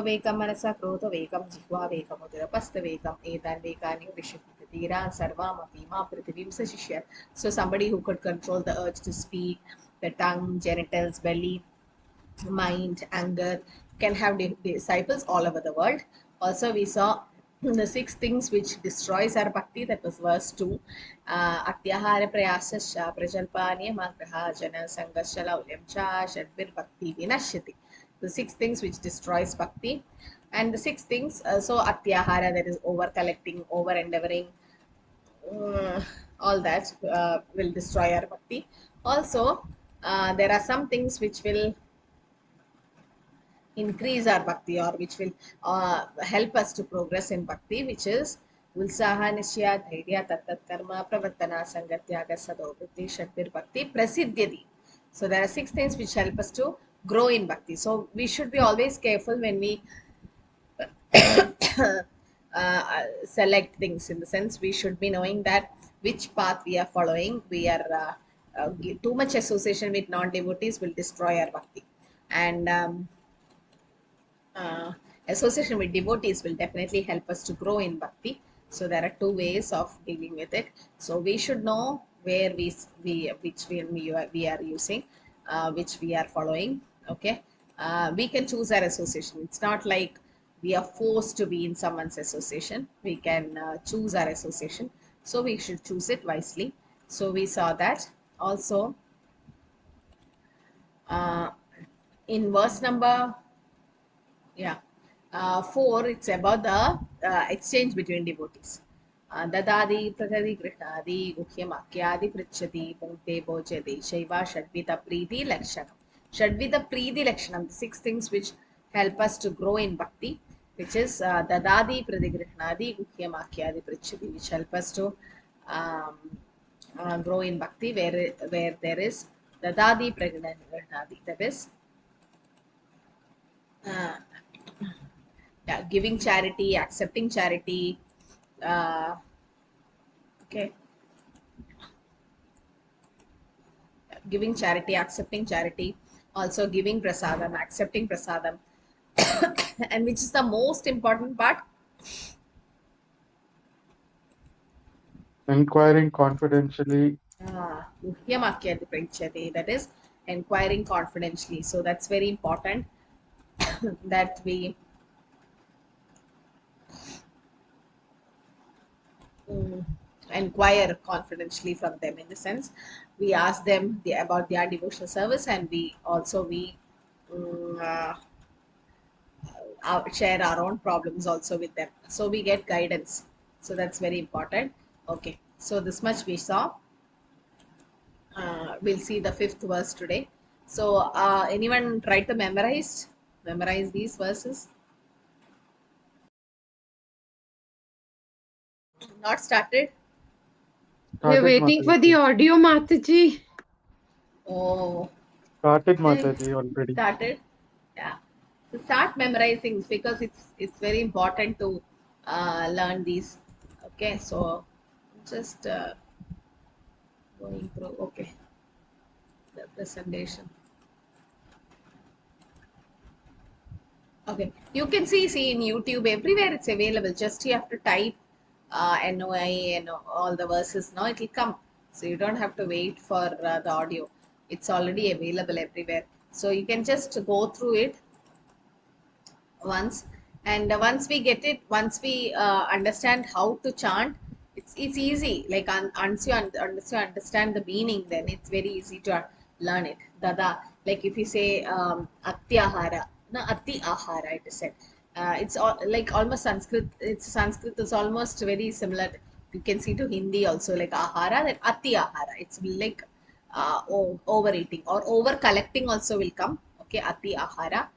वेकं मनसा क्रोधवेकं जिह्वावेकमुदरपस्तवेकम् एतान् वेकानि विशन्ति तीरान् सर्वामपि मा पृथिवीं सशिष्य. So somebody who could control the urge to speak, the tongue, genitals, belly, mind, anger, can have disciples all over the world. Also, we saw the 6 things which destroys our bhakti. That was verse 2. Atyahara prayasasya prajalpanya magraha jana sangasya laulyam cha shadvir bhakti vinashyati. The 6 things which destroys bhakti. And the 6 things, so atyahara, that is over collecting, over endeavoring, all that will destroy our bhakti. Also, there are some things which will increase our bhakti, or which will help us to progress in bhakti, which is Ulsaha Nishya Dhairya Tattat Karma Pravartana Sangatyaga Sadovritti Shaktir Bhakti Prasiddhyati. So there are 6 things which help us to grow in bhakti. So we should be always careful when we select things, in the sense we should be knowing that which path we are following. We are too much association with non-devotees will destroy our bhakti, and uh, association with devotees will definitely help us to grow in bhakti. So there are 2 ways of dealing with it. So we should know where we which we are using, which we are following. Okay, we can choose our association. It's not like we are forced to be in someone's association. We can choose our association. So we should choose it wisely. So we saw that also uh, in verse number, yeah. 4, it's about the exchange between devotees. Dadadi pratadi grihnadi guhyam akyadi prichati punkte bojati shaiva shadvita preeti lakshanam. Shadvita preeti lakshanam, the 6 things which help us to grow in bhakti, which is dadadi pradigrihnadi guhyam akyadi prichati, which help us to um, grow in bhakti, where there is dadadi pradigrihnadi, that is uh, yeah, giving charity, accepting charity, uh, okay, giving charity, accepting charity, also giving prasadam, accepting prasadam, and which is the most important part, Inquiring confidentially. guhyamakyati pranchati, that is inquiring confidentially. So that's very important that we mm, inquire confidentially from them, in the sense we ask them about their devotional service, and we also we mm, uh, share our own problems also with them, so we get guidance. So that's very important. Okay, so this much we saw. We'll see the 5th verse today. So anyone try to memorize these verses? Not started? We're Started waiting for the Mataji. audio, Mataji. Oh, Started okay, Mataji already. started. Yeah, so start memorizing, because it's very important to learn these. Okay, so just going through. Okay, the presentation. Okay, you can see in YouTube everywhere it's available. Just you have to type NOI and all the verses. Now it will come. So you don't have to wait for the audio. It's already available everywhere. So you can just go through it once, and once we get it, once we understand how to chant, it's easy. Like once you understand the meaning, then it's very easy to learn it. Dada, like if you say atyahara, no, ati ahara, it is said. It's all, like almost Sanskrit. It's Sanskrit is almost very similar. You can see to Hindi also, like ahara, that ati ahara, it's like overeating or over collecting also will come. Okay, ati ahara.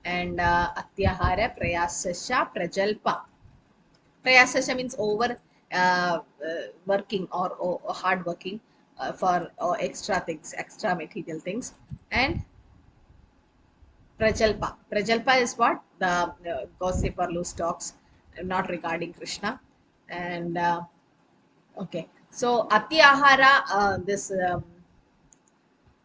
And atyahara prayasasya prajalpa. Prayasasya means over working, or hard working for extra things, extra material things. And prajalpa, prajalpa is what the gossip or loose talks, not regarding Krishna. And okay, so atyahara, this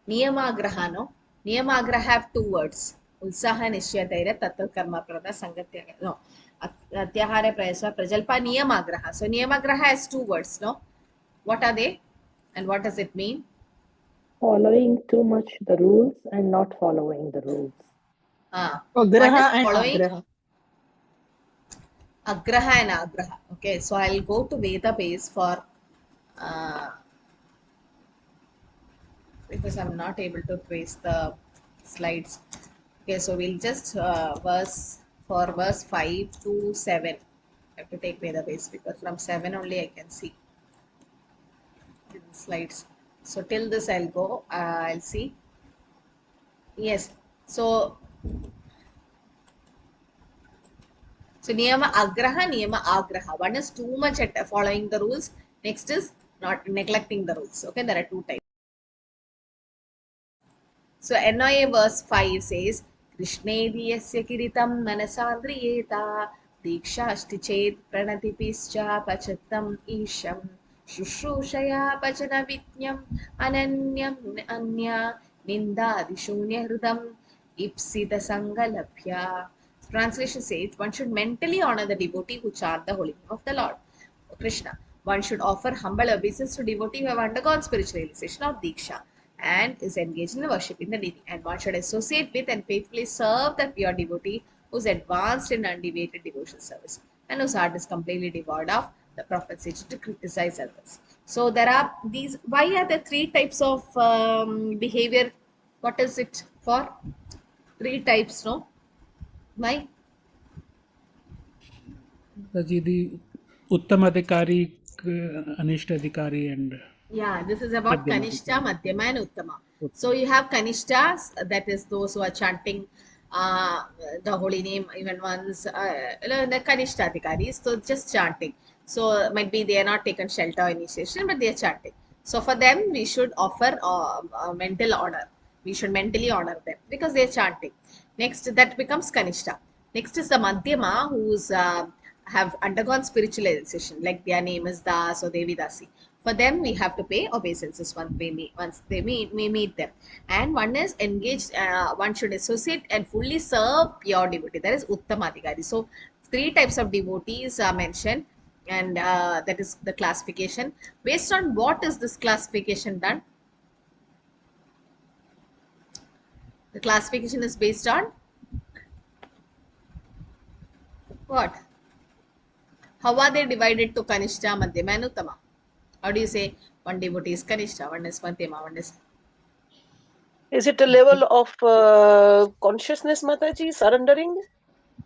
niyamagraha, no, niyamagraha have 2 words. उत्साह निश्चयतैर तत्र कर्म प्रदा संगत्य no atyahare prayasva prajalpa niyamagraha. So niyamagraha has two words, no? What are they and what does it mean? Following too much the rules and not following the rules. One is Agraha and following Agraha. agraha and agraha. Okay, so I'll go to Veda base for uh, because I'm not able to trace the slides. Okay, so we'll just verse 5 to 7. I have to take Veda base because from 7 only I can see in the slides. So till this I'll go. I'll see. Yes. So niyama agraha, niyama agraha. One is too much at following the rules. Next is not neglecting the rules. Okay, there are two types. So NOA verse 5 says, Krishnedi yasya kiritam manasandriyeta dikshashti ched pranatipischa pachattam isham shushushaya pachana vitnyam ananyam anya nindadishunya hridam ipsita sangalabhya. Translation says, one should mentally honor the devotee who chant the holy name of the Lord Krishna. One should offer humble obeisance to devotees who have undergone spiritual realization of Diksha and is engaged in worship in the deity. And one should associate with and faithfully serve the pure devotee who is advanced in undeviated devotional service and whose heart is completely devoid of the propensity to criticize others. So there are these. Why are there three types of behavior? What is it for? Three types, no? Why? the Uttamadhikari, Anishtadhikari, and Yeah, this is about Kanishta, Madhyamadhikari. Madhyama, and Uttama. So you have Kanishtas, that is those who are chanting uh, the holy name even once, the Kanishta Adhikaris, so just chanting. So might be they are not taken shelter or initiation, but they are chanting. So for them, we should offer mental honor. We should mentally honor them because they are chanting. Next, that becomes Kanishta. Next is the Madhyama, who's have undergone spiritualization, like their name is Das or Devi Dasi. For them, we have to pay obeisances once we meet them. And one is engaged, one should associate and fully serve pure devotee. That is Uttamadhikari. So, three types of devotees are mentioned, and that is the classification. Based on what is this classification done? The classification is based on what? How are they divided to Kanishta, Madhyama, and Uttama? How do you say one devotee is Kanishta, one is Madhyama, one is. Is it a level of consciousness, Mataji, surrendering?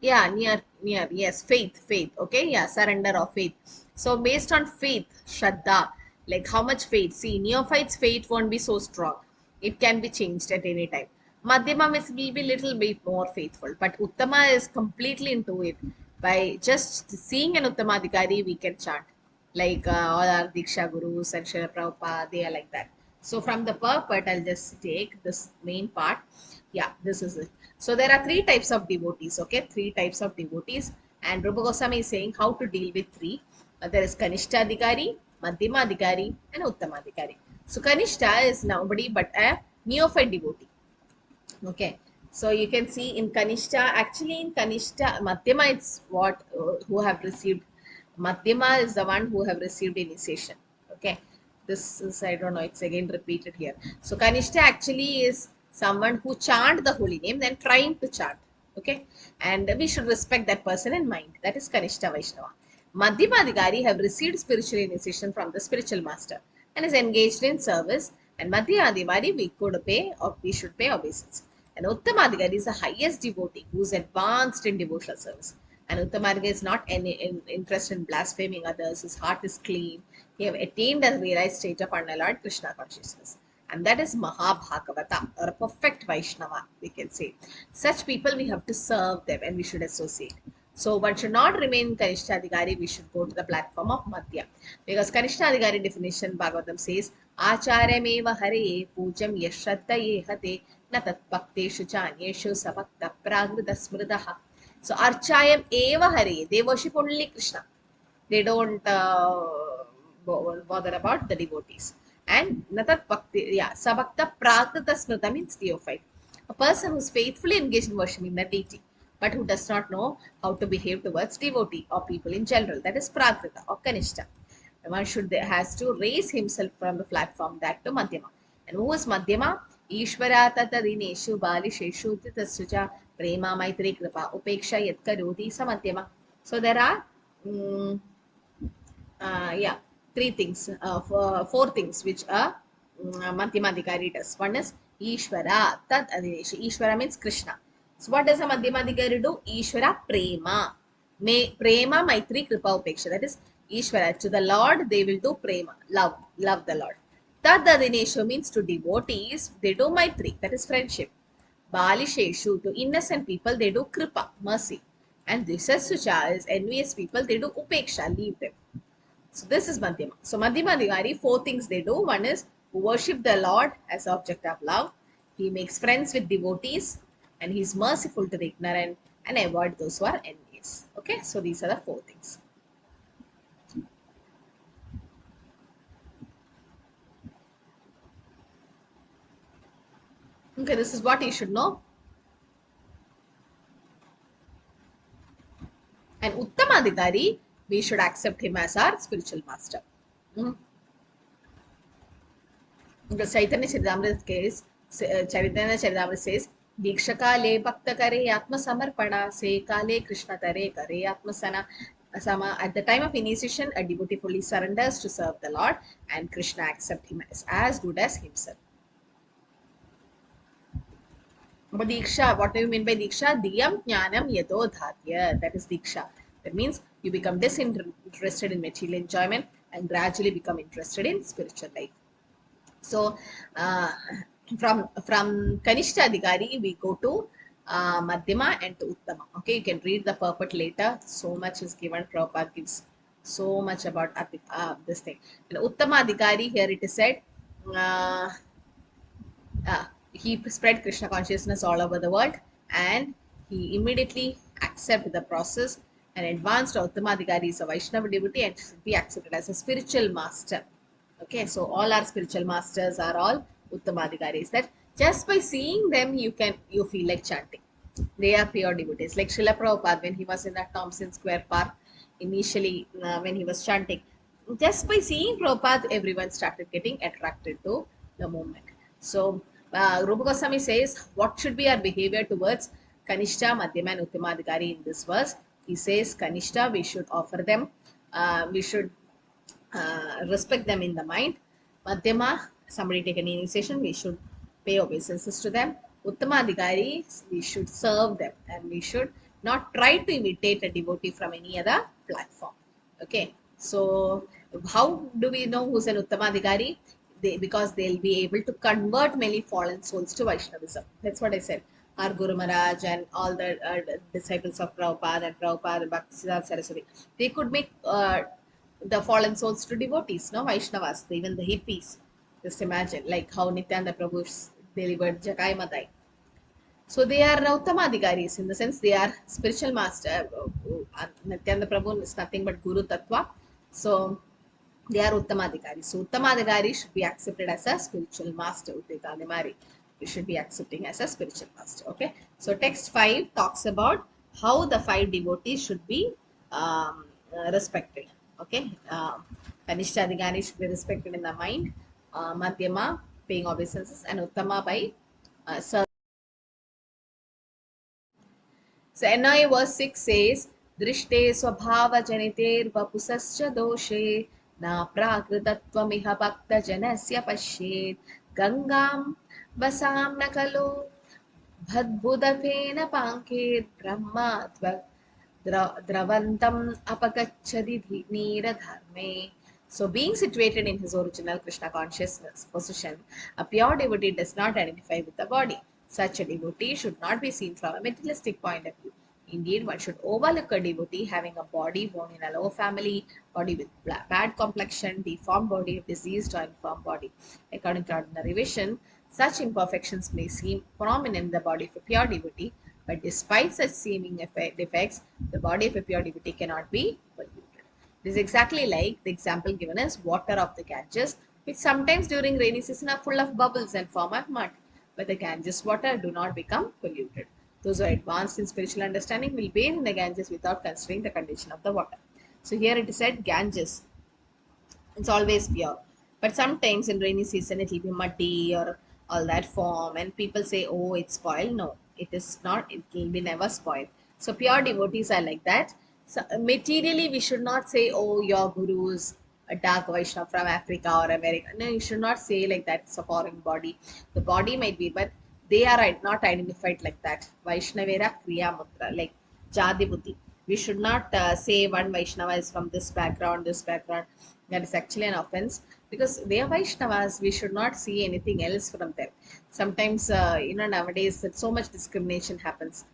Yeah, near, yes, faith, okay, yeah, surrender of faith. So based on faith, Shraddha, like how much faith? See, neophytes' faith won't be so strong. It can be changed at any time. Madhyama will be little bit more faithful, but Uttama is completely into it. By just seeing an Uttamadhikari, we can chant. Like all our Diksha Gurus and Srila Prabhupada, they are like that. So from the purport, I'll just take this main part. Yeah, this is it. So there are three types of devotees, okay? Three types of devotees. And Rupa Goswami is saying how to deal with three. There is Kanishta Adhikari, Madhyama Adhikari, and Uttama Adhikari. So Kanishta is nobody but a neophyte devotee. Okay. So you can see in Kanishta, actually in Kanishta, Madhyama it's what who have received. Madhyama is the one who have received initiation. Okay. This is, I don't know, it's again repeated here. So Kanishta actually is someone who chant the holy name, then trying to chant. Okay. And we should respect that person in mind. That is Kanishta Vaishnava. Madhyama Adhikari have received spiritual initiation from the spiritual master and is engaged in service. And Madhyama Adhikari we could pay or we should pay obeisance. And Uttamadhikari is the highest devotee who is advanced in devotional service. And Uttamadhikari is not any interest in blaspheming others. His heart is clean. He have attained a realized state of unalloyed Krishna consciousness. And that is Mahabhagavata, or a perfect Vaishnava, we can say. Such people, we have to serve them and we should associate. So one should not remain Kanishta Adhikari, we should go to the platform of Madhya. Because Kanishta Adhikari definition, Bhagavatam says, Acharyameva hare pujam yashraddha yehate na tat bhakteshu chanyeshu sabhakta pragrita smridaha. So Archayam eva hare, they worship only Krishna. They don't bother about the devotees. And Natat Bhakti, yeah, Sabhakta Prakrita Smrita means neophyte. A person who is faithfully engaged in worshipping the deity, but who does not know how to behave towards devotee or people in general. That is Prakrita or Kanishta. One has to raise himself from the platform that to Madhyama. And who is Madhyama? Ishvara tatadineshu balisheshu titassuja prema maitri kripa upeksha yat karoti samadhyama. So there are mm, yeah, four things which a Madhyamadhikari does. One is Ishvara, Tat Adinesh. Ishvara means Krishna. So what does a Madhyamadhikari do? Ishvara Prema. Prema Maitri Kripa Upeksha. That is Ishvara. To the Lord, they will do Prema. Love the Lord. Tad Adineshu means to devotees, they do Maitri. That is friendship. Balisheshu, to innocent people, they do Kripa, mercy. And Disasucha is envious people, they do Upeksha, leave them. So this is Madhyama. So Madhyama Adhikari, four things they do. One is worship the Lord as object of love. He makes friends with devotees and he is merciful to the ignorant and avoid those who are envious. Okay, so these are the four things. Okay, this is what you should know. And Uttamadhikari, we should accept him as our spiritual master. The Chaitanya Charitamrita case, Chaitanya Charitamrita says, Diksha kale bhakta kare atma samarpana se kale Krishna tare kare atma sana. At the time of initiation, a devotee fully surrenders to serve the Lord and Krishna accepts him as good as himself. But Diksha, what do you mean by Diksha? Diyam Jnanam Yato Dhatya. That is Diksha. That means you become disinterested in material enjoyment and gradually become interested in spiritual life. So, from Kanishta Adhikari, we go to Madhyama and to Uttama. Okay, you can read the purport later. So much is given. Prabhupada gives so much about this thing. In Uttama Adhikari, here it is said, he spread Krishna consciousness all over the world and he immediately accepted the process. An advanced Uttamadhikari is a Vaishnava devotee and should be accepted as a spiritual master. Okay, so all our spiritual masters are all Uttamadhikaris. That just by seeing them, you feel like chanting. They are pure devotees. Like Srila Prabhupada, when he was in that Thompson Square Park, initially when he was chanting, just by seeing Prabhupada, everyone started getting attracted to the movement. So Rupa Goswami says, what should be our behavior towards Kanishta, Madhyama and Uttamadhikari in this verse? He says, Kanishta, we should offer them, we should respect them in the mind. Madhyama, somebody take an initiation, we should pay obeisances to them. Uttamadhikari, we should serve them and we should not try to imitate a devotee from any other platform. Okay, so how do we know who's an Uttamadhikari? Because they'll be able to convert many fallen souls to Vaishnavism. That's what I said. Our Guru Maharaj and all the disciples of Prabhupada and Bhaktisiddhanta Saraswati, they could make the fallen souls to devotees, no Vaishnavas, even the hippies. Just imagine, like how Nityananda Prabhu delivered Jagai Madai. So they are Uttamadhikaris in the sense they are spiritual master. Nityananda Prabhu is nothing but Guru Tattva. So they are Uttamadhikari. So Uttamadhikari should be accepted as a spiritual master. We should be accepting as a spiritual master. Okay. So text 5 talks about how the 5 devotees should be respected. Okay. Kanishta Adhikari should be respected in the mind. Madhyama, paying obeisances, and Uttama by serving. So NI verse 6 says, Drishte swabhava janiter vapusascha doshe na prakritattvamiha bhakta janasya pashet gangam vasam nakalo bhadbudafena pankir brahma dravantam apagachadi neera dharme. So being situated in his original Krishna consciousness position, a pure devotee does not identify with the body. Such a devotee should not be seen from a materialistic point of view. Indeed, one should overlook a devotee having a body born in a low family, body with bad complexion, deformed body, diseased or infirm body. According to ordinary vision, such imperfections may seem prominent in the body of a pure devotee, but despite such seeming defects, the body of a pure devotee cannot be polluted. This is exactly like the example given as water of the Ganges, which sometimes during rainy season are full of bubbles and form of mud. but the Ganges water do not become polluted. Those who are advanced in spiritual understanding will bathe in the Ganges without considering the condition of the water. So here it is said Ganges, it's always pure. But sometimes in rainy season it will be muddy or all that form, and people say, "Oh, it's spoiled." No, it is not. It will be never spoiled. So pure devotees are like that. So materially, we should not say, "Oh, your guru is a dark Vaishnava from Africa or America." No, you should not say like that. It's a foreign body. The body might be, but they are not identified like that. Vaishnavera Kriya Mutra, like Jadi Buddhi. We should not say one Vaishnava is from this background, this background. That is actually an offense because they are Vaishnavas. We should not see anything else from them. Sometimes, nowadays that so much discrimination happens.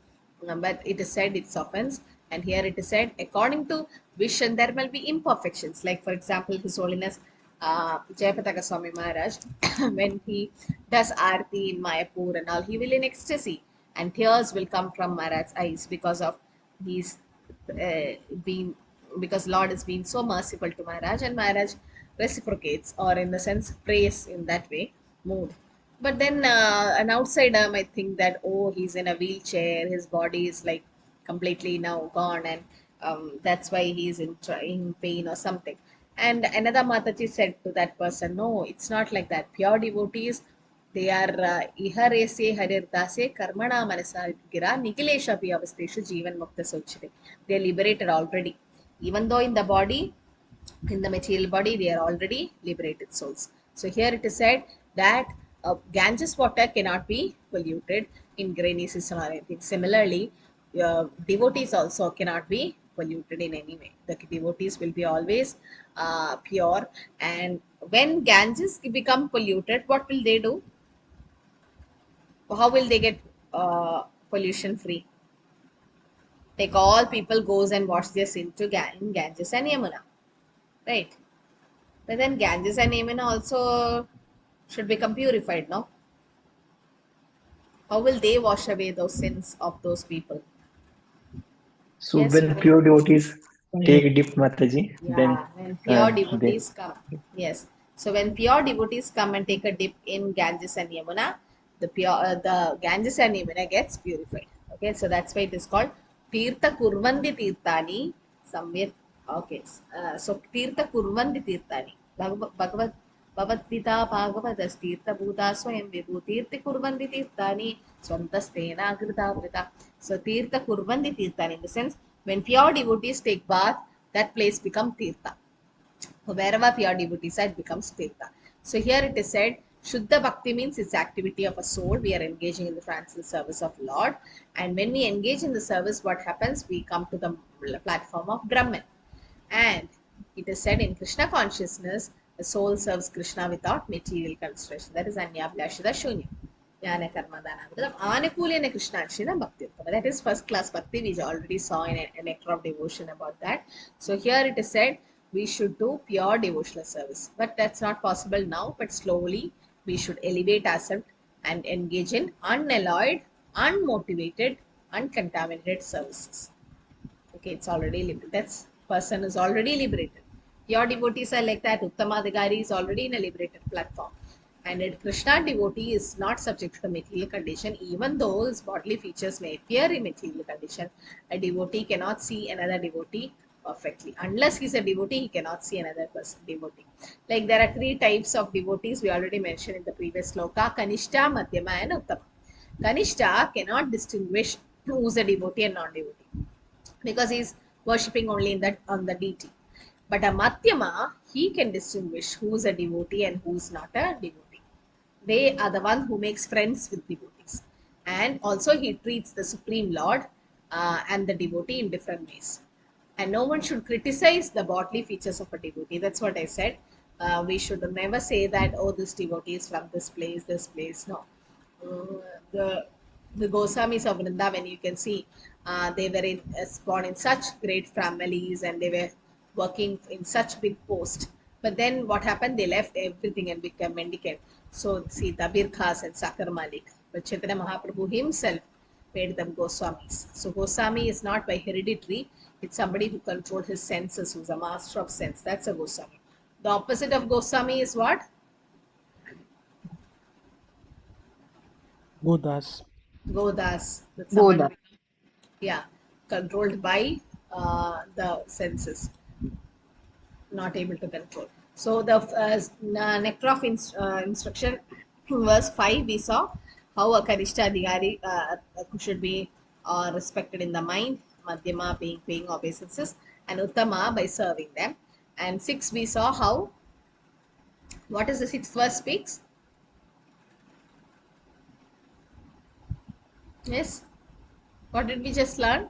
But it is said it's offense. And here it is said, according to vision, there will be imperfections. Like, for example, His Holiness Jayapataka Swami Maharaj, when he does Aarti in Mayapur and all, he will in ecstasy. And tears will come from Maharaj's eyes because of his being, because Lord is being so merciful to Maharaj, and Maharaj reciprocates, or in the sense prays in that way mood. But then an outsider might think that, oh, he's in a wheelchair, his body is like completely now gone, and that's why he's in pain or something. And another Mataji said to that person, no, it's not like that. Pure devotees, they are iharese harirdase karmana manasa gira nikilesha pi avasteshu jivan mukta sochite. They are liberated already. Even though in the body, in the material body, they are already liberated souls. So here it is said that Ganges water cannot be polluted in rainy season or anything. Similarly, devotees also cannot be polluted in any way. The devotees will be always pure. And when Ganges become polluted, what will they do? How will they get pollution free? Like all people goes and wash their sin to in Ganges and Yamuna, right? But then Ganges and Yamuna also should become purified, no? How will they wash away those sins of those people? So Yes, when pure devotees take dip, Mataji, then yeah, when pure they devotees come. Yes. So when pure devotees come and take a dip in Ganges and Yamuna, the Ganges and Yamuna gets purified. Okay, so that's why it is called Tirtha Kurvandi Tirthani Samyat. Okay, so Tirtha Kurvandi Tirthani. Bhagavad Bhagavad Bhagavadas Tirtha Bhuta Swayam Vibhu Tirthi Kurvandi Tirthani Swantastena Krita Vrita. So Tirtha Kurvandi Tirthani, in the sense when pure devotees take bath, that place becomes Tirtha. So wherever pure devotees are, it becomes Tirtha. So here it is said, Shuddha Bhakti means it's activity of a soul. We are engaging in the transcendental service of Lord. And when we engage in the service, what happens? We come to the platform of Brahman. And it is said in Krishna consciousness, the soul serves Krishna without material consideration. That is Anyabhyashada Shunya. Jnana Karma Dana. Anukulena Krishna Archana Bhakti Uttama. That is first class Bhakti, which already saw in a nectar of devotion about that. So here it is said we should do pure devotional service. But that's not possible now. But slowly we should elevate ourselves and engage in unalloyed, unmotivated, uncontaminated services. Okay, it's already liberated. That person is already liberated. Your devotees are like that. Uttamadhikari is already in a liberated platform. And a Krishna devotee is not subject to the material condition, even though his bodily features may appear in material condition. A devotee cannot see another devotee perfectly. Unless he's a devotee, he cannot see another person devotee. Like there are three types of devotees we already mentioned in the previous sloka: Kanishta, Madhyama, and Uttama. Kanishta cannot distinguish who's a devotee and non-devotee because he's worshipping only in that on the deity. But a Madhyama, he can distinguish who's a devotee and who's not a devotee. They are the one who makes friends with devotees. And also he treats the Supreme Lord and the devotee in different ways. And no one should criticize the bodily features of a devotee. That's what I said. We should never say that, oh, this devotee is from this place, this place. No. The the Goswamis of Vrindavan, you can see they were born in such great families and they were working in such big posts. But then what happened? They left everything and became mendicant. So see, Dabir Khas and Sakar Malik. But Chaitanya Mahaprabhu himself made them Goswamis. So Goswami is not by hereditary. It's somebody who controlled his senses, who's a master of sense. That's a Goswami. The opposite of Goswami is what? Godas. Godas, that someone, Goda. yeah, controlled by the senses, not able to control. So the nectar of instruction, verse 5, we saw how a Kanishta Adhikari should be respected in the mind, Madhyama being paying obeisances, and Uttama by serving them. And 6, we saw how, what is the 6th verse speaks? Yes, what did we just learn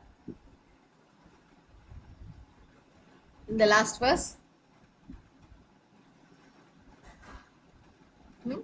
in the last verse? Hmm?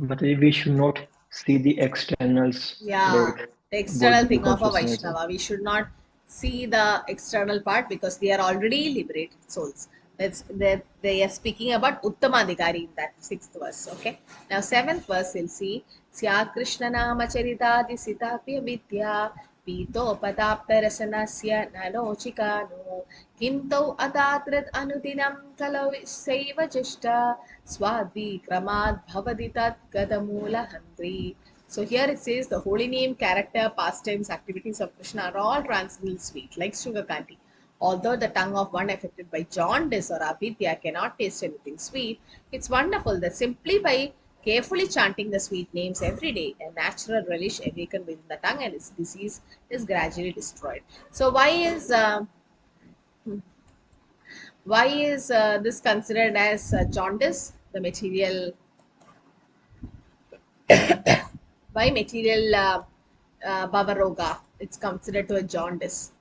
Mataji, we should not see the externals Yeah, like the external bodily thing of a consciousness. Vaishnava. We should not see the external part because they are already liberated souls. They are speaking about Uttamadhikari in that 6th verse. Okay. Now 7th verse we'll see Sya Krishna Nama Charitadi Sitapya Vidya Pitopadapta Rasanasya Nanochikano Kintau Atatrat Anudinam Kalau Saiva Jishta Swadvi Kramad Bhavaditat Gadamula Handri. So here it says the holy name, character, pastimes, activities of Krishna are all transcendental sweet, like sugar candy. Although the tongue of one affected by jaundice or avidya cannot taste anything sweet, it's wonderful that simply by carefully chanting the sweet names every day, a natural relish awakened within the tongue and its disease is gradually destroyed. So why is this considered as jaundice? The material, why material bhavaroga? It's considered to a jaundice.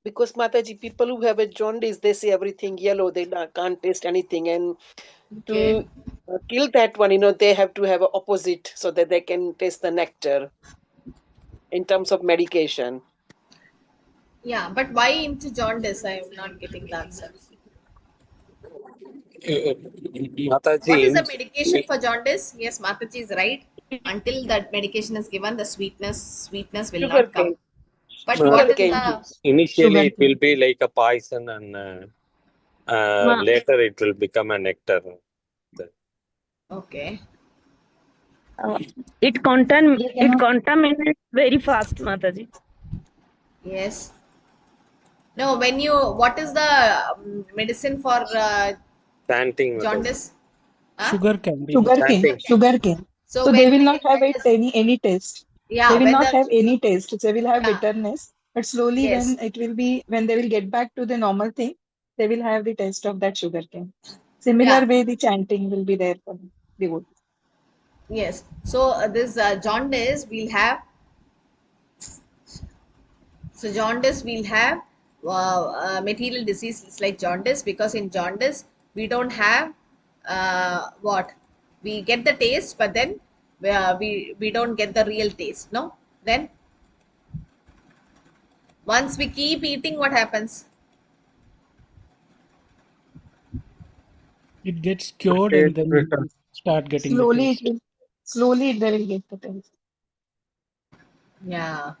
Because Mataji, people who have a jaundice, they see everything yellow, they can't taste anything. And Okay. to kill that one, they have to have a opposite so that they can taste the nectar in terms of medication. Yeah, but why into jaundice? I am not getting the answer. What is the Mataji, medication for jaundice? Yes, Mataji is right. Until that medication is given, the sweetness will Sugar not come. cane, But uh, what is sugarcane the, juice. initially Sugar it will cane. be like a poison, and Ma- later it will become a nectar. okay? Uh, it contaminates very fast, Mataji. Yes. No, what is the medicine for Chanting, Mataji. jaundice? Huh? Sugar candy. Sugarcane. Chanting. Sugarcane. So So they when will the not have it is, any taste. They yeah, will when not the, have any taste. They will have yeah, bitterness. But slowly yes, when they will get back to the normal thing, they will have the taste of that sugarcane. yeah, Similar way the chanting will be there for the wood. yes. So this jaundice we'll have. So jaundice we'll have material diseases like jaundice, because in jaundice we don't have what, we get the taste, but then we don't get the real taste. No, then once we keep eating, what happens? It gets The cured and taste then returns. you start getting the Slowly it taste. will slowly they will get the taste. Yeah,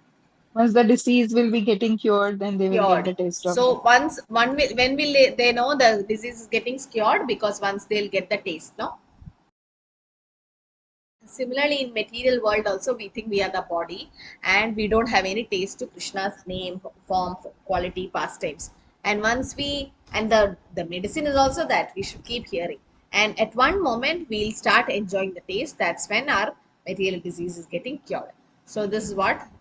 Once the disease will be getting cured, then they will get cured. the taste of So that. once one will, when will they know the disease is getting cured? Because once they'll get the taste. No. Similarly, in material world also, we think we are the body and we don't have any taste to Krishna's name, form, quality, pastimes. And once we, and the medicine is also that we should keep hearing. And at one moment, we'll start enjoying the taste. That's when our material disease is getting cured. So this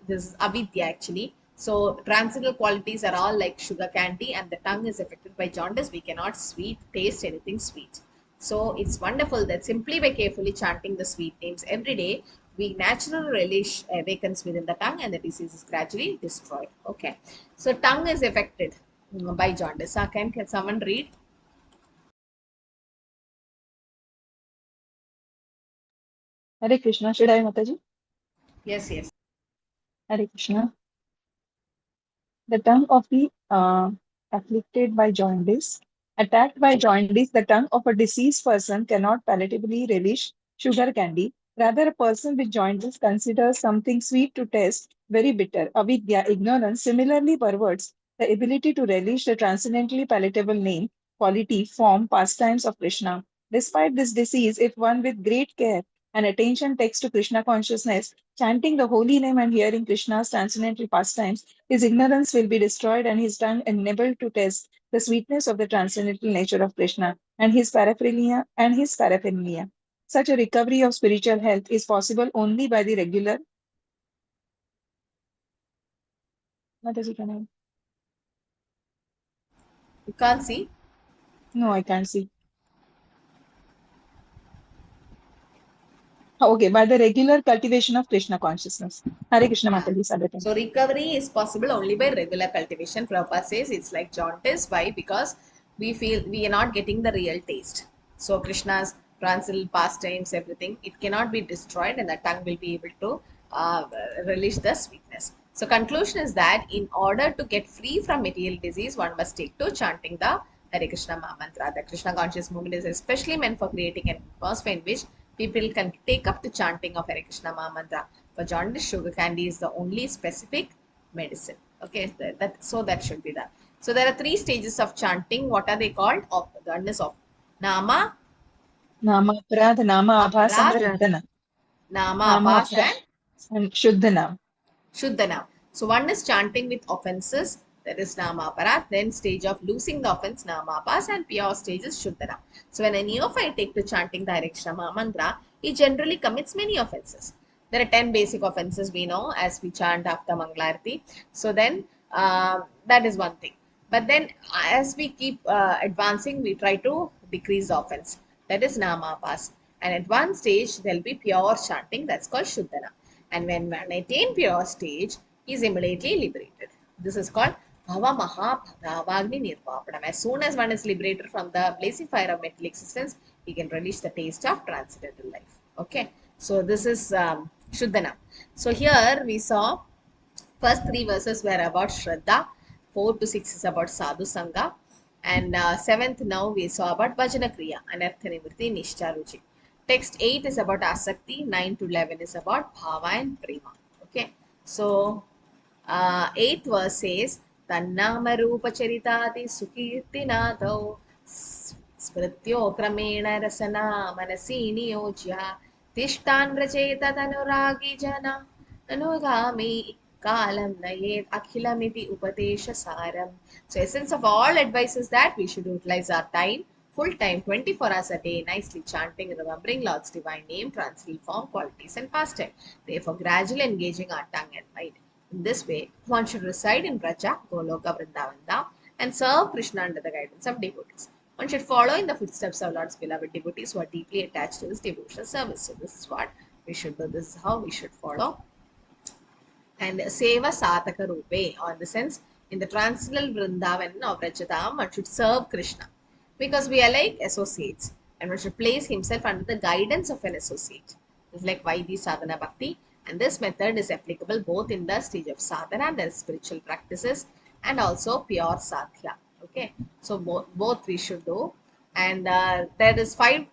is avidya actually. So transcendental qualities are all like sugar candy, and the tongue is affected by jaundice. We cannot taste anything sweet. So it's wonderful that simply by carefully chanting the sweet names every day, we natural relish awakens within the tongue and the disease is gradually destroyed. Okay. So tongue is affected by jaundice. Can someone read? Hare Krishna. Should I, Mataji? Yes, yes. Hare Krishna. The tongue of the afflicted by jaundice. Attacked by jaundice, the tongue of a deceased person cannot palatably relish sugar candy. Rather, a person with jaundice considers something sweet to taste very bitter. Avidya, ignorance, similarly perverts the ability to relish the transcendently palatable name, quality, form, pastimes of Krishna. Despite this disease, if one with great care and attention takes to Krishna consciousness, chanting the holy name and hearing Krishna's transcendental pastimes, his ignorance will be destroyed and his tongue enabled to taste the sweetness of the transcendental nature of Krishna and his paraphernalia. Such a recovery of spiritual health is possible only by the regular. Mataji, can I? You can't see? No, I can't see. Okay, by the regular cultivation of Krishna consciousness. Hare Krishna Mataji, Sabatam. So recovery is possible only by regular cultivation. Prabhupada says it's like jaundice. Why? Because we feel we are not getting the real taste. So Krishna's transcendental pastimes, everything, it cannot be destroyed and the tongue will be able to release the sweetness. So conclusion is that in order to get free from material disease, one must take to chanting the Hare Krishna Mahamantra. The Krishna conscious movement is especially meant for creating an atmosphere in which people can take up the chanting of Hare Krishna Mahamantra. For jaundice, sugar candy is the only specific medicine. Okay, that should be that. So there are 3 stages of chanting. What are they called? Of the goodness of Nama, Nama Aparadha, Nama Abhas and Aparadha, Shuddhana. Nama, Nama Abhas Aparadha and and Shuddhana. Shuddhana. So one is chanting with offenses, that is Nama Aparadha. Then stage of losing the offense, Nama Abhas, and pure stage is Shuddhana. So when a neophyte take to chanting the Hare Krishna Mahamantra, he generally commits many offenses. There are 10 basic offenses we know as we chant after Mangalarti. So then that is one thing. But then as we keep advancing, we try to decrease the offense. That is Nama Abhas. And at one stage, there will be pure chanting. That's called Shuddhana. And when one attains pure stage, he is immediately liberated. This is called Bhava Maha Bhavagni Nirvapanam. As soon as one is liberated from the blazing fire of mental existence, he can release the taste of transcendental life. Okay. So this is Shuddhana. So here we saw first 3 verses were about Shraddha, 4 to 6 is about Sadhu Sangha, and 7th now we saw about Bhajana Kriya, Anartha Nivritti, Nishcha Ruchi. Text 8 is about Asakti, 9 to 11 is about Bhava and Prema. Okay, so 8th verse says, Tannama Rupa Charitati Sukirti Nadho Smrityo Kramena Rasana Manasi Niyojya Tishtan Racheta Tanuragi Jana Anugami Kalam Nayet Akhilamiti Upadesha Saram. So essence of all advice is that we should utilize our time, full time, 24 hours a day, nicely chanting and remembering Lord's divine name, transcendental form, qualities and pastime. Therefore, gradually engaging our tongue and mind. In this way, one should reside in Braja, Goloka, Vrindavan, and serve Krishna under the guidance of devotees. One should follow in the footsteps of Lord's beloved devotees who are deeply attached to this devotional service. So this is what we should do. This is how we should follow. And Seva Sataka Rupe, or in the sense, in the transcendental Vrindavan of Rajadam, one should serve Krishna. Because we are like associates. And one should place himself under the guidance of an associate. It's like Vaidhi Sadhana Bhakti. And this method is applicable both in the stage of sadhana and the spiritual practices and also pure sadhya. Okay, so both we should do. And there is 5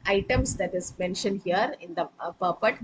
items that is mentioned here in the purport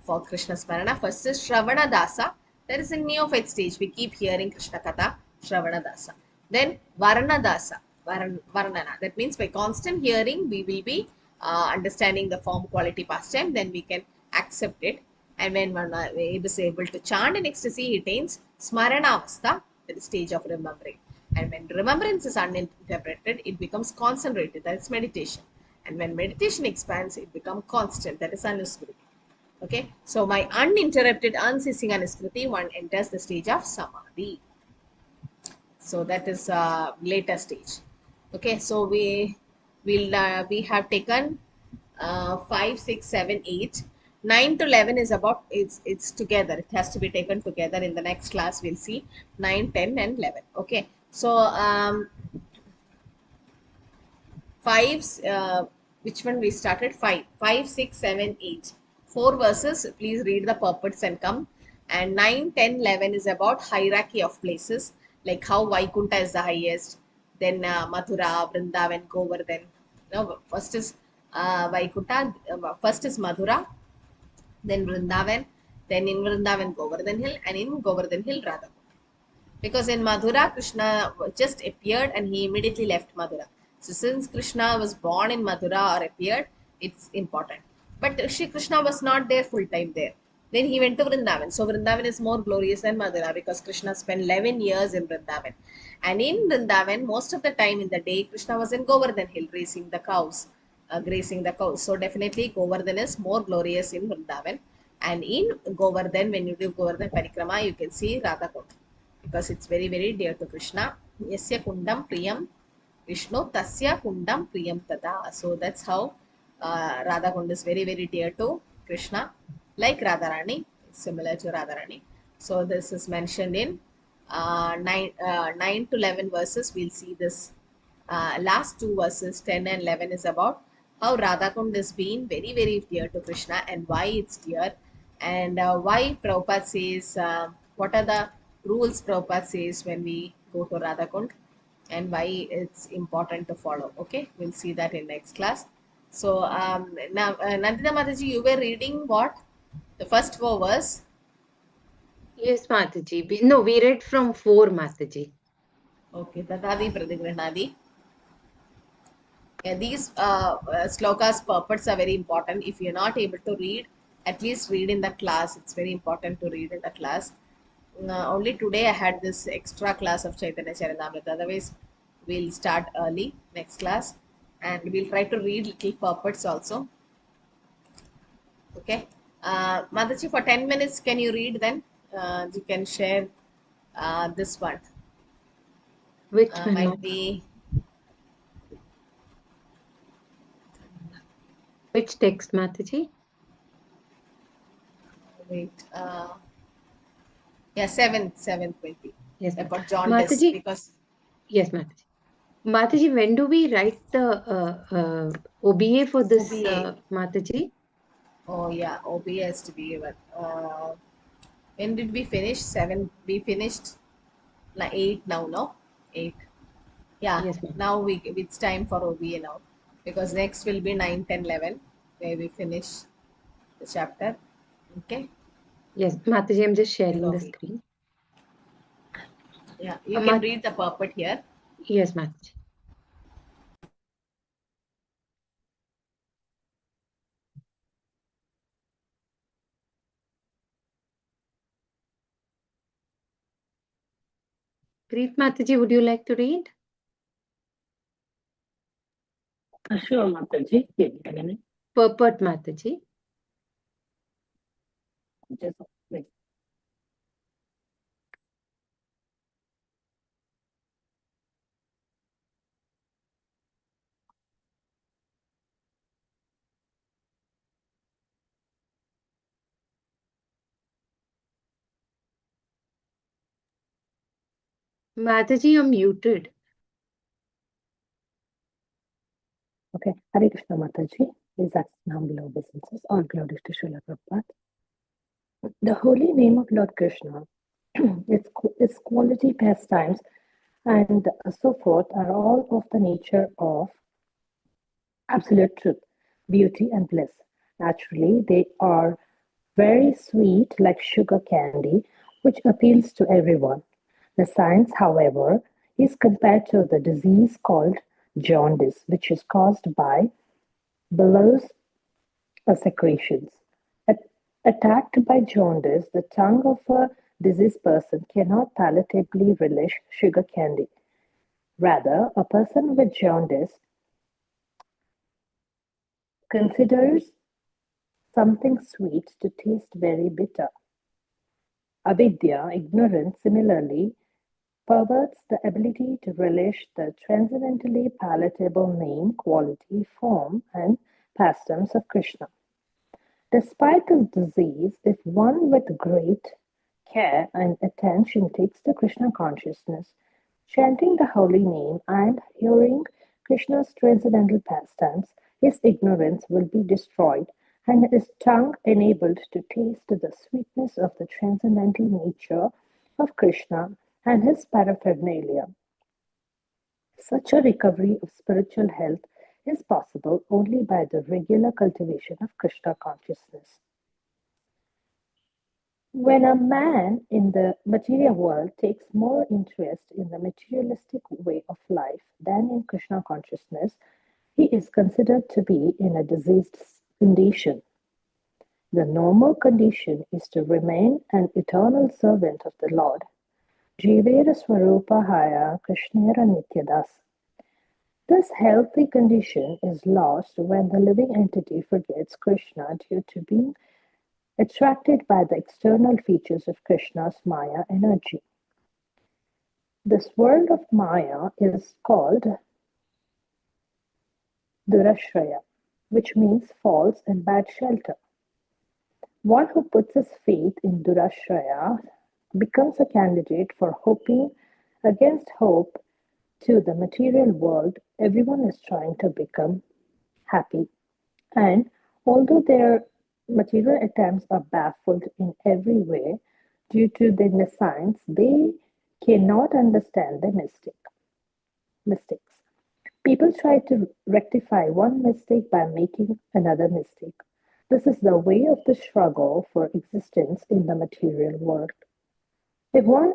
for Krishna Smarana. First is Shravana Dasa. There is a neophyte stage. We keep hearing Krishna Katha, Shravana Dasa. Then Varana Dasa, Varnana. That means by constant hearing, we will be understanding the form, quality, pastime. Then we can accept it. And when one is able to chant in ecstasy, he attains Smarana Avastha, the stage of remembering. And when remembrance is uninterpreted, it becomes concentrated, that is meditation. And when meditation expands, it becomes constant, that is Anusmriti. Okay, so by uninterrupted, unceasing Anusmriti, one enters the stage of Samadhi. So that is later stage. Okay, so we have taken 5, 6, 7, 8. 9 to 11 is about, it's together. It has to be taken together. In the next class, we'll see 9, 10 and 11. Okay. So, 5, which one we started? 5, 5, 6, 7, 8. 4 verses. Please read the purports and come. And 9, 10, 11 is about hierarchy of places. Like how Vaikunta is the highest. Then Mathura, Vrindavan, Govardhan. No, first is Vaikunta. First is Mathura. Then Vrindavan, then in Vrindavan Govardhan Hill, and in Govardhan Hill Radhakund. Because in Mathura, Krishna just appeared and he immediately left Mathura. So since Krishna was born in Mathura or appeared, it's important. But Shri Krishna was not there full time there. Then he went to Vrindavan. So Vrindavan is more glorious than Mathura because Krishna spent 11 years in Vrindavan. And in Vrindavan, most of the time in the day, Krishna was in Govardhan Hill racing the cows, grazing the cows. So definitely Govardhan is more glorious in Vrindavan. And in Govardhan, when you do Govardhan Parikrama, you can see Radha Kund because it's very, very dear to Krishna. Yasya Kundam Priyam Vishnu Tasya Kundam Priyam Tada. So that's how Radha Kund is very, very dear to Krishna, like Radharani, similar to Radharani. So this is mentioned in 9 to 11 verses. We'll see this. Last two verses, 10 and 11, is about how Radha Kund is being very, very dear to Krishna and why it's dear, and why Prabhupada says, what are the rules Prabhupada says when we go to Radha Kund, and why it's important to follow. Okay, we'll see that in next class. So now, Nandita Mataji, you were reading what? The first 4 verse. Yes, Mataji. No, we read from 4, Mataji. Okay, Tatadi Pradigranadi. Yeah, these slokas purports are very important. If you're not able to read, at least read in the class. It's very important to read in the class. Only today I had this extra class of Chaitanya Charitamrita. Otherwise, we'll start early next class, and we'll try to read little purports also. Okay, Mataji, for 10 minutes, can you read then? You can share this one. Which one? Might be. Which text, Mataji? Wait. Yeah, 7:20. Yes, About jaundice Mataji. because. Yes, Mataji. Mataji, when do we write the OBA for this, OBA. Mataji? Oh yeah, OBA has to be. When did we finish? 7. We finished 8 now, no? 8. Yeah. Yes, ma'am. Now it's time for OBA now, because next will be 9, 10, 11 where we finish the chapter. Okay. Yes, Mataji, I'm just sharing the Okay. screen. Yeah, you can read the purport here. Yes, Mataji. Preet Mataji, would you like to read? Sure, Mataji. Give me a minute. Purport, Mataji. Just wait. Mataji, you're muted. Okay. Hare Krishna Mataji. Please accept humble obeisances. All glories to Srila Prabhupada. The holy name of Lord Krishna, its quality, pastimes, and so forth are all of the nature of absolute truth, beauty, and bliss. Naturally, they are very sweet like sugar candy, which appeals to everyone. The science, however, is compared to the disease called jaundice, which is caused by billows secretions. Attacked by jaundice, the tongue of a diseased person cannot palatably relish sugar candy. Rather, a person with jaundice considers something sweet to taste very bitter. Avidya, ignorance, similarly, perverts the ability to relish the transcendently palatable name, quality, form, and pastimes of Krishna. Despite this disease, if one with great care and attention takes to Krishna consciousness, chanting the holy name and hearing Krishna's transcendental pastimes, his ignorance will be destroyed and his tongue enabled to taste the sweetness of the transcendental nature of Krishna and his paraphernalia. Such a recovery of spiritual health is possible only by the regular cultivation of Krishna consciousness. When a man in the material world takes more interest in the materialistic way of life than in Krishna consciousness, he is considered to be in a diseased condition. The normal condition is to remain an eternal servant of the Lord. Jivera Swarupahaya Krishnera Nityadas. This healthy condition is lost when the living entity forgets Krishna due to being attracted by the external features of Krishna's Maya energy. This world of Maya is called Durashraya, which means false and bad shelter. One who puts his faith in Durashraya becomes a candidate for hoping against hope to the material world. Everyone is trying to become happy, and although their material attempts are baffled in every way due to their nescience, they cannot understand the mistakes. People try to rectify one mistake by making another mistake. This is the way of the struggle for existence in the material world. If one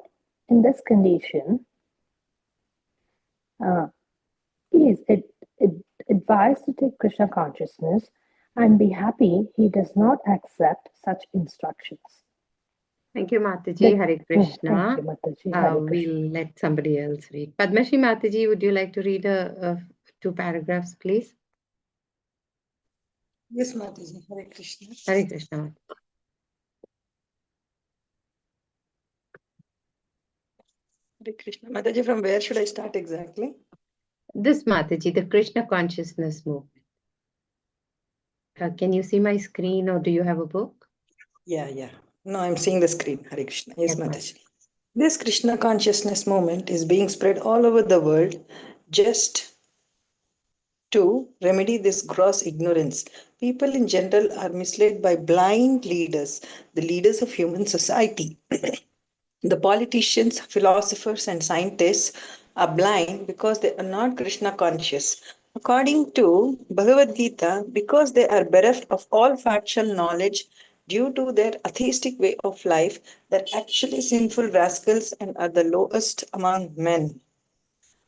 in this condition is advised to take Krishna consciousness and be happy, he does not accept such instructions. Thank you, Mataji. That- Hare Thank Krishna. you, Mataji. Hare Krishna. We'll let somebody else read. Padmashri Mataji, would you like to read two paragraphs, please? Yes, Mataji. Hare Krishna. Hare Krishna. Hare Krishna. Mataji, from where should I start exactly? This Mataji, the Krishna consciousness movement. Can you see my screen or do you have a book? Yeah. No, I'm seeing the screen. Hare Krishna. Yes, Yes, ma'am. Mataji. This Krishna consciousness movement is being spread all over the world just to remedy this gross ignorance. People in general are misled by blind leaders, the leaders of human society. The politicians, philosophers, and scientists are blind because they are not Krishna conscious. According to Bhagavad Gita, because they are bereft of all factual knowledge due to their atheistic way of life, they're actually sinful rascals and are the lowest among men.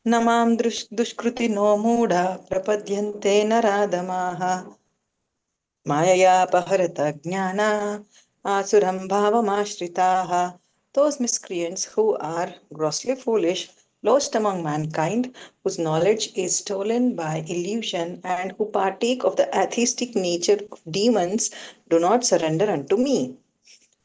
Namam dushkruti no mudha prapadyante naradamaha Maya paharata jnana asuram bhavamashtritaha. Those miscreants who are grossly foolish, lost among mankind, whose knowledge is stolen by illusion, and who partake of the atheistic nature of demons, do not surrender unto me.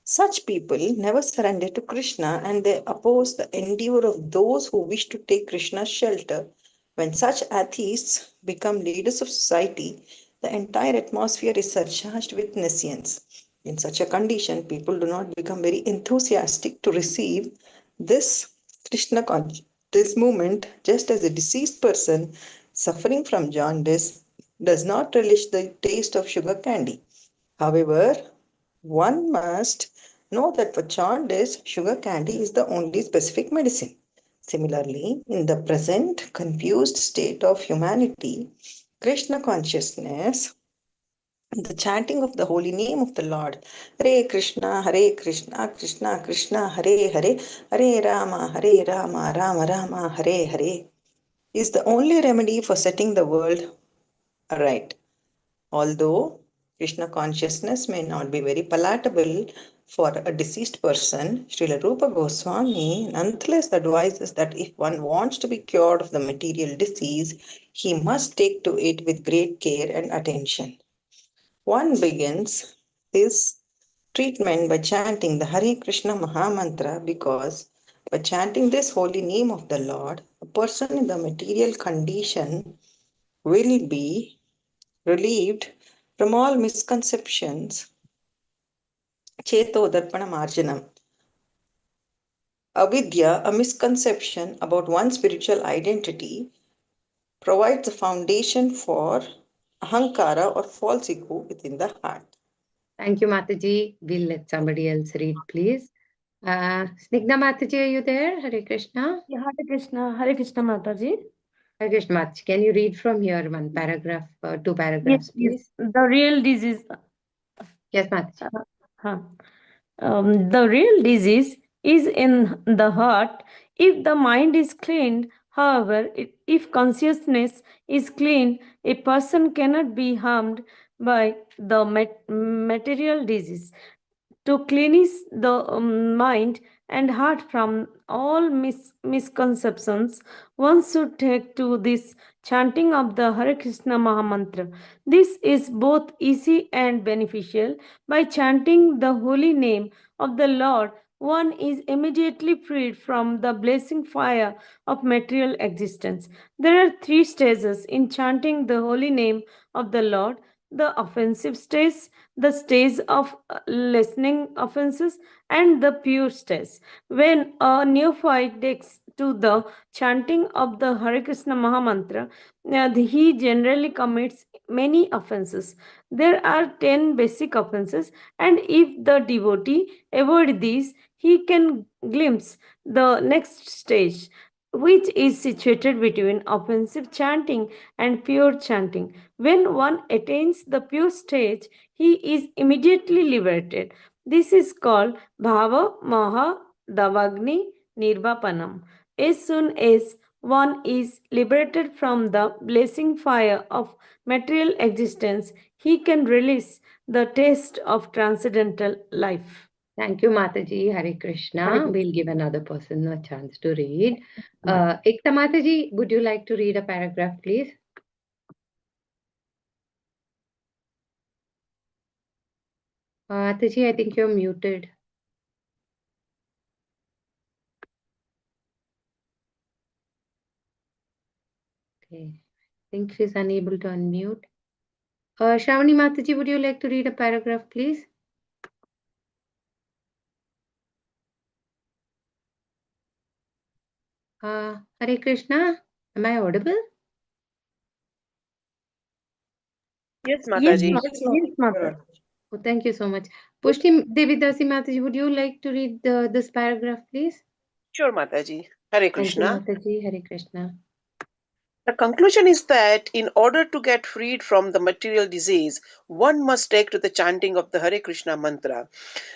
Such people never surrender to Krishna and they oppose the endeavor of those who wish to take Krishna's shelter. When such atheists become leaders of society, the entire atmosphere is surcharged with nescience. In such a condition, people do not become very enthusiastic to receive this Krishna consciousness, this movement, just as a deceased person suffering from jaundice does not relish the taste of sugar candy. However, one must know that for jaundice, sugar candy is the only specific medicine. Similarly, in the present confused state of humanity, Krishna consciousness, the chanting of the holy name of the Lord, Hare Krishna, Krishna Krishna, Hare Hare, Hare Rama, Rama Rama, Hare Hare, is the only remedy for setting the world aright. Although Krishna consciousness may not be very palatable for a deceased person, Srila Rupa Goswami nonetheless advises that if one wants to be cured of the material disease, he must take to it with great care and attention. One begins this treatment by chanting the Hare Krishna Mahamantra because by chanting this holy name of the Lord, a person in the material condition will be relieved from all misconceptions. Cheto Darpana Marjanam. Avidya, a misconception about one's spiritual identity, provides a foundation for ahankara or false ego within the heart. Thank you, Mataji. We'll let somebody else read, please. Snigdha Mataji, are you there? Hare Krishna. Yeah, Hare Krishna Mataji. Hare Krishna Mataji. Can you read from here one paragraph, two paragraphs, please? The real disease. Yes, Mataji. The real disease is in the heart. If the mind is cleaned, however, if consciousness is clean, a person cannot be harmed by the material disease. To cleanse the mind and heart from all misconceptions, one should take to this chanting of the Hare Krishna Mahamantra. This is both easy and beneficial. By chanting the holy name of the Lord, one is immediately freed from the blazing fire of material existence. There are three stages in chanting the holy name of the Lord: the offensive stage, the stage of lessening offenses, and the pure stage. When a neophyte takes to the chanting of the Hare Krishna Mahamantra, he generally commits many offenses. There are 10 basic offenses, and if the devotee avoid these, he can glimpse the next stage, which is situated between offensive chanting and pure chanting. When one attains the pure stage, he is immediately liberated. This is called Bhava Maha Davagni Nirvapanam. As soon as one is liberated from the blazing fire of material existence, he can release the taste of transcendental life. Thank you, Mataji. Hare Krishna. We'll give another person a chance to read. Ekta Mataji, would you like to read a paragraph, please? Mataji, I think you're muted. Okay, I think she's unable to unmute. Shravani Mataji, would you like to read a paragraph, please? Hare Krishna, am I audible? Yes, Mataji. Yes, Mataji. Oh, thank you so much. Pushti Devidasi Mataji, would you like to read this paragraph, please? Sure, Mataji. Hare Krishna. Thank you, Mataji. Hare Krishna. The conclusion is that in order to get freed from the material disease, one must take to the chanting of the Hare Krishna mantra.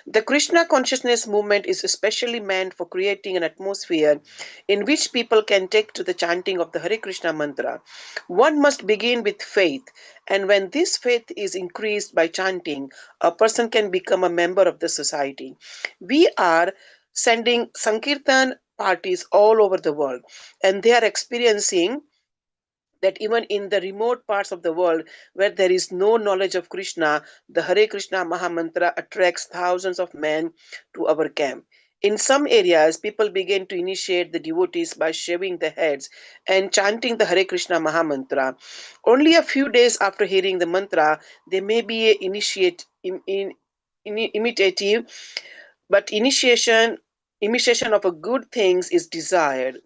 The Krishna consciousness movement is especially meant for creating an atmosphere in which people can take to the chanting of the Hare Krishna mantra. One must begin with faith, and when this faith is increased by chanting, a person can become a member of the society. We are sending Sankirtan parties all over the world, and they are experiencing that even in the remote parts of the world where there is no knowledge of Krishna, the Hare Krishna Mahamantra attracts thousands of men to our camp. In some areas, people begin to initiate the devotees by shaving their heads and chanting the Hare Krishna Mahamantra. Only a few days after hearing the mantra, they may be imitative, but imitation of a good things is desired.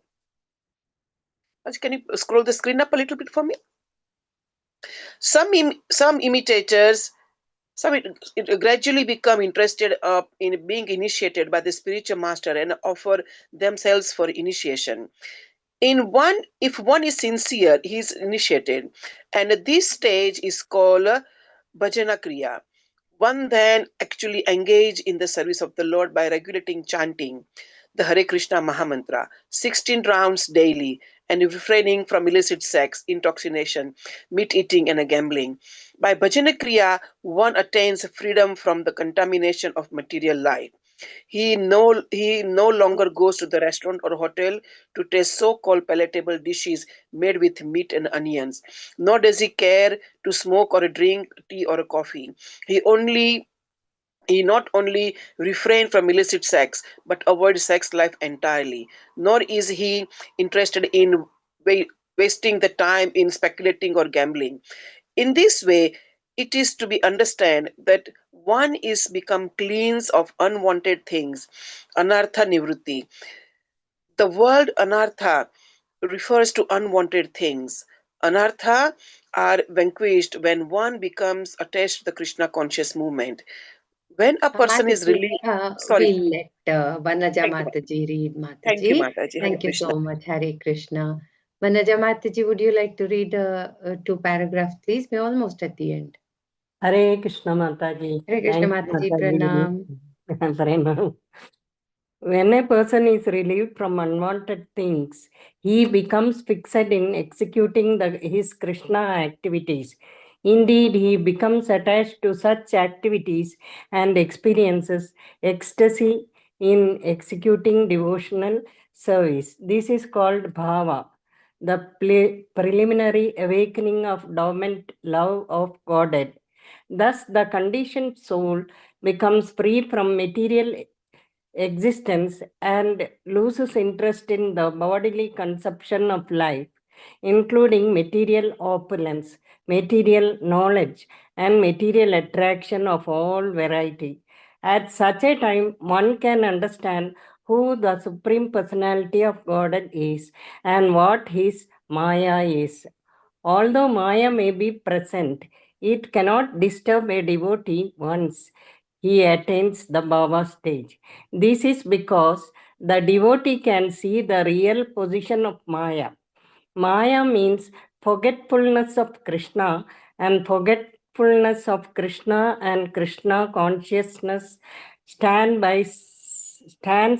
Can you scroll the screen up a little bit for me? Some imitators gradually become interested in being initiated by the spiritual master and offer themselves for initiation. If one is sincere, he is initiated, and this stage is called bhajana kriya. One then actually engage in the service of the Lord by regulating chanting the Hare Krishna Mahamantra 16 rounds daily and refraining from illicit sex, intoxication, meat eating, and gambling. By Bhajana Kriya, one attains freedom from the contamination of material life. He no longer goes to the restaurant or hotel to taste so-called palatable dishes made with meat and onions. Nor does he care to smoke or drink tea or coffee. He not only refrain from illicit sex, but avoid sex life entirely. Nor is he interested in wasting the time in speculating or gambling. In this way, it is to be understood that one is become clean of unwanted things, anartha nivrutti. The word anartha refers to unwanted things. Anartha are vanquished when one becomes attached to the Krishna conscious movement. When a person is really we'll let Vanaja Mataji read, Mataji. Thank you, Mataji. Thank you so much. Hare Krishna. Vanaja Mataji, would you like to read 2 paragraphs, please? We're almost at the end. Hare Krishna Mataji. Hare Krishna Mataji, Pranam. Prema. When a person is relieved from unwanted things, he becomes fixed in executing his Krishna activities. Indeed, he becomes attached to such activities and experiences ecstasy in executing devotional service. This is called bhava, the preliminary awakening of dormant love of Godhead. Thus, the conditioned soul becomes free from material existence and loses interest in the bodily conception of life, including material opulence, material knowledge, and material attraction of all variety. At such a time, one can understand who the Supreme Personality of Godhead is and what his Maya is. Although Maya may be present, it cannot disturb a devotee once he attains the Bhava stage. This is because the devotee can see the real position of Maya. Maya means forgetfulness of Krishna, and forgetfulness of Krishna and Krishna consciousness stand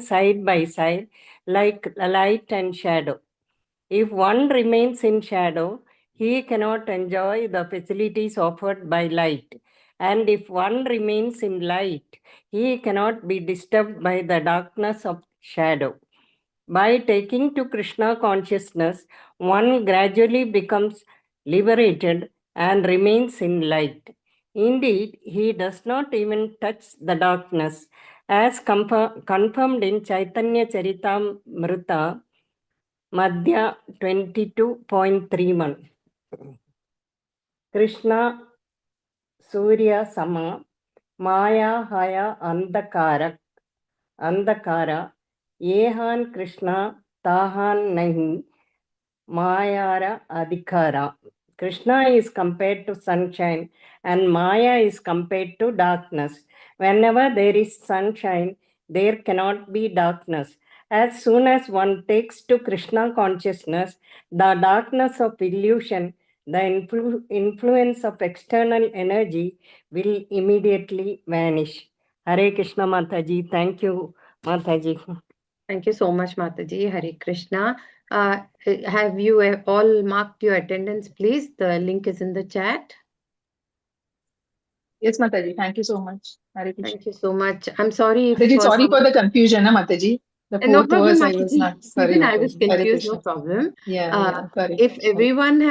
side by side like light and shadow. If one remains in shadow, he cannot enjoy the facilities offered by light. And if one remains in light, he cannot be disturbed by the darkness of shadow. By taking to Krishna consciousness, one gradually becomes liberated and remains in light. Indeed, he does not even touch the darkness, as confirmed in Chaitanya Charitamrita, Madhya 22.31. Krishna Surya Sama Maya Haya Andakara Yehan Krishna Tahan Nahi Mayara Adhikara. Krishna is compared to sunshine and Maya is compared to darkness. Whenever there is sunshine, there cannot be darkness. As soon as one takes to Krishna consciousness, the darkness of illusion, the influence of external energy will immediately vanish. Hare Krishna Mataji. Thank you, Mataji. Thank you so much, Mataji. Hare Krishna. Have you all marked your attendance, please? The link is in the chat. Yes, Mataji. Thank you so much. Hare Krishna. Thank you so much. I'm sorry if Mataji, sorry for the confusion, Mataji. The no fourth problem, verse I was Mataji. not. Sorry, Even I was Mataji. Hare confused, no Krishna. problem. Yeah, sorry. If everyone has